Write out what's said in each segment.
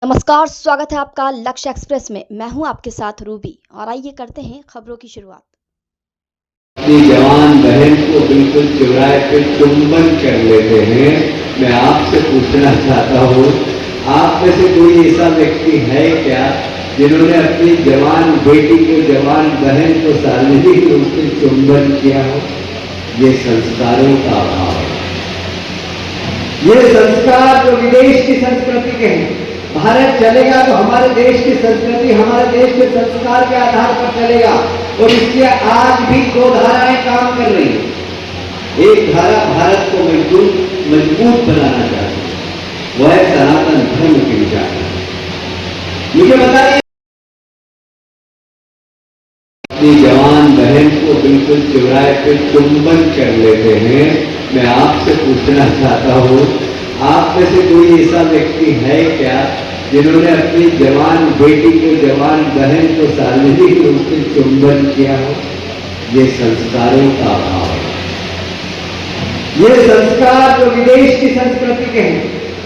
नमस्कार, स्वागत है आपका लक्ष्य एक्सप्रेस में। मैं हूं आपके साथ रूबी और आइए करते हैं खबरों की शुरुआत। अपनी जवान बहन को बिल्कुल चुराए पे चुंबन कर लेते हैं। मैं आपसे पूछना चाहता हूँ, आप में से कोई ऐसा व्यक्ति है क्या जिन्होंने अपनी जवान बेटी को, जवान बहन को सार्वजनिक रूप से चुंबन किया हो? ये संस्कारों का अभाव है। ये संस्कार जो विदेश की संस्कृति के हैं, भारत चलेगा तो हमारे देश की संस्कृति, हमारे देश के संस्कार के आधार पर चलेगा। और इसलिए आज भी दो धाराएं काम कर रही है। एक धारा भारत को मजबूत बनाना चाहती है, वह है सनातन धर्म की विचार। मुझे बताइए, अपनी जवान बहन को बिल्कुल चुराए पे चुंबन कर लेते हैं। मैं आपसे पूछना चाहता हूँ, आप में से कोई ऐसा व्यक्ति है क्या जिन्होंने अपनी जवान बेटी को, जवान बहन को सार्वजनिक रूप से चुंबन किया हो? ये संस्कारों का अभाव है। ये संस्कार जो विदेश की संस्कृति के हैं,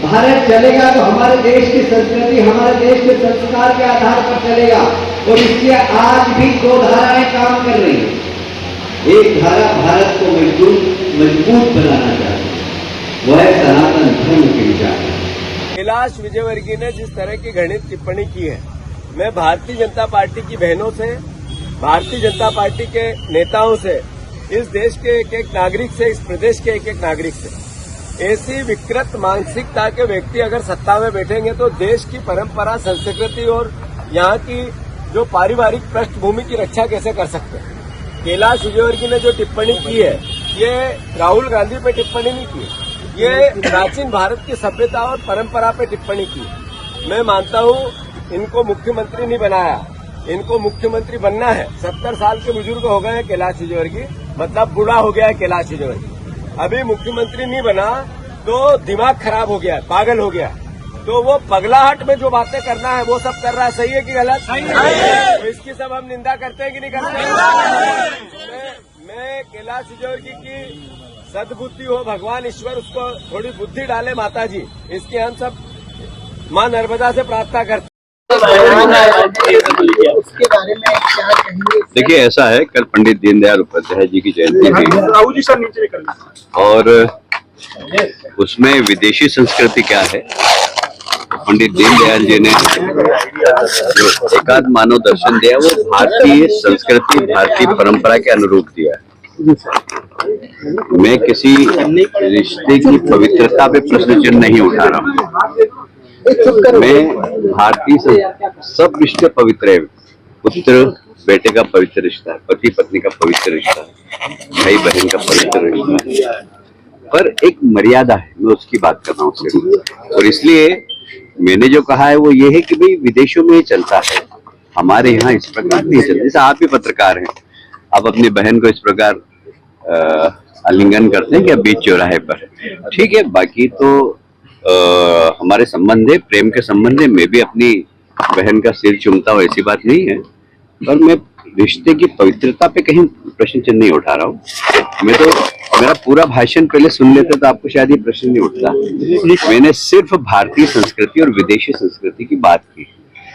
भारत चलेगा तो हमारे देश की संस्कृति, हमारे देश के संस्कार के आधार पर चलेगा। और इसलिए आज भी दो धाराएं काम कर रही है। एक धारा भारत को मजबूत बनाना चाहती है, वह है सनातन धर्म की विचार। कैलाश विजयवर्गीय ने जिस तरह की घृणित टिप्पणी की है, मैं भारतीय जनता पार्टी की बहनों से, भारतीय जनता पार्टी के नेताओं से, इस देश के एक एक नागरिक से, इस प्रदेश के एक एक नागरिक से, ऐसी विकृत मानसिकता के व्यक्ति अगर सत्ता में बैठेंगे तो देश की परंपरा, संस्कृति और यहाँ की जो पारिवारिक पृष्ठभूमि की रक्षा कैसे कर सकते हैं? कैलाश विजयवर्गीय ने जो टिप्पणी की है, ये राहुल गांधी पे टिप्पणी नहीं की, ये प्राचीन भारत की सभ्यता और परंपरा पे टिप्पणी की। मैं मानता हूँ इनको मुख्यमंत्री नहीं बनाया, इनको मुख्यमंत्री बनना है। 70 साल के बुजुर्ग हो गए हैं कैलाश विजयवर्गीय, मतलब बूढ़ा हो गया है कैलाश विजयवर्गीय। अभी मुख्यमंत्री नहीं बना तो दिमाग खराब हो गया है, पागल हो गया है। तो वो पगलाहट में जो बातें करना है वो सब कर रहा है। सही है कि गलत? सही है। तो इसकी सब हम निंदा करते हैं कि नहीं करते? मैं कैलाश विजयवर्गीय की सद्बुद्धि हो, भगवान ईश्वर उसको थोड़ी बुद्धि डाले, माता जी, इसकी हम सब मां नर्मदा से प्रार्थना करते हैं। उसके बारे में क्या कहेंगे? देखिए, ऐसा है, कल पंडित दीनदयाल उपाध्याय जी की जयंती थी और उसमें विदेशी संस्कृति क्या है, पंडित दीनदयाल जी ने जो एकात्म मानव दर्शन दिया वो भारतीय संस्कृति, भारतीय परंपरा के अनुरूप दिया है। मैं किसी रिश्ते की पवित्रता पे प्रश्न चिन्ह नहीं उठा रहा हूँ। मैं भारतीय सब रिश्ते पवित्र है। पुत्र बेटे का पवित्र रिश्ता है, पति पत्नी का पवित्र रिश्ता है, भाई बहन का पवित्र रिश्ता है, पर एक मर्यादा है, मैं उसकी बात कर रहा हूँ। और इसलिए मैंने जो कहा है वो ये है कि भाई विदेशों में ये चलता है, हमारे यहाँ इस प्रकार नहीं चलता। जैसे आप ही पत्रकार हैं, आप अपनी बहन को इस प्रकार आलिंगन करते हैं क्या बीच चौराहे पर? ठीक है, बाकी तो हमारे संबंध है, प्रेम के संबंध है। मैं भी अपनी बहन का सिर चूमता हूँ, ऐसी बात नहीं है, पर मैं रिश्ते की पवित्रता पे कहीं प्रश्न चिन्ह नहीं उठा रहा हूँ। मैं तो मेरा पूरा भाषण पहले सुन लेते तो आपको शायद ये प्रश्न नहीं उठता। मैंने सिर्फ भारतीय संस्कृति और विदेशी संस्कृति की बात की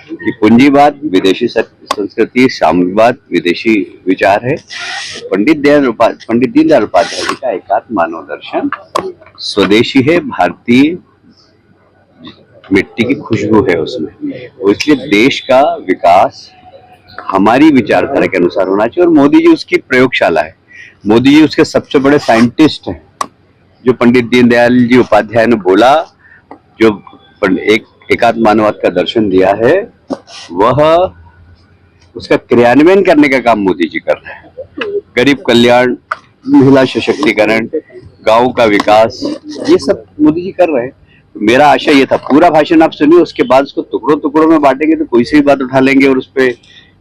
कि पूंजीवाद विदेशी संस्कृति, साम्यवाद विदेशी विचार है। पंडित दीनदयाल उपाध्याय जी का एकात्म मानव दर्शन स्वदेशी है, भारतीय मिट्टी की खुशबू है उसमें। इसलिए देश का विकास हमारी विचारधारा के अनुसार होना चाहिए। और मोदी जी उसकी प्रयोगशाला है, मोदी जी उसके सबसे बड़े साइंटिस्ट हैं। जो पंडित दीनदयाल जी उपाध्याय ने बोला, जो एक एकात्म मानववाद का दर्शन दिया है, वह उसका क्रियान्वयन करने का काम मोदी जी कर रहे हैं। गरीब कल्याण, महिला सशक्तिकरण, गांव का विकास, ये सब मोदी जी कर रहे हैं। मेरा आशा ये था, पूरा भाषण आप सुनिए, उसके बाद उसको टुकड़ों टुकड़ों में बांटेंगे तो कोई सी बात उठा लेंगे और उस पर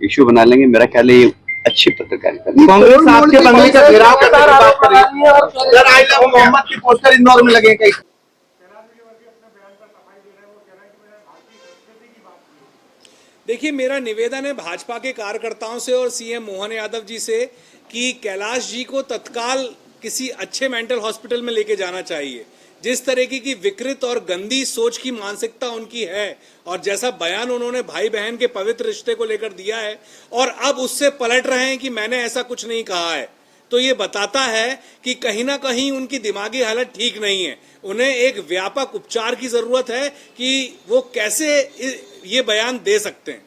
इश्यू बना लेंगे। मेरा ख्याल है ये अच्छी पत्रकारिता। कांग्रेस आपके बंगले का घेराव करने की बात कर रही है सर, आई लव मोहम्मद की पोस्टर इंदौर में लगे कई। देखिए, मेरा निवेदन है भाजपा के कार्यकर्ताओं से और सीएम मोहन यादव जी से कि कैलाश जी को तत्काल किसी अच्छे मेंटल हॉस्पिटल में लेके जाना चाहिए। जिस तरीके की विकृत और गंदी सोच की मानसिकता उनकी है और जैसा बयान उन्होंने भाई बहन के पवित्र रिश्ते को लेकर दिया है और अब उससे पलट रहे हैं कि मैंने ऐसा कुछ नहीं कहा है, तो ये बताता है कि कहीं ना कहीं उनकी दिमागी हालत ठीक नहीं है। उन्हें एक व्यापक उपचार की जरूरत है कि वो कैसे ये बयान दे सकते हैं।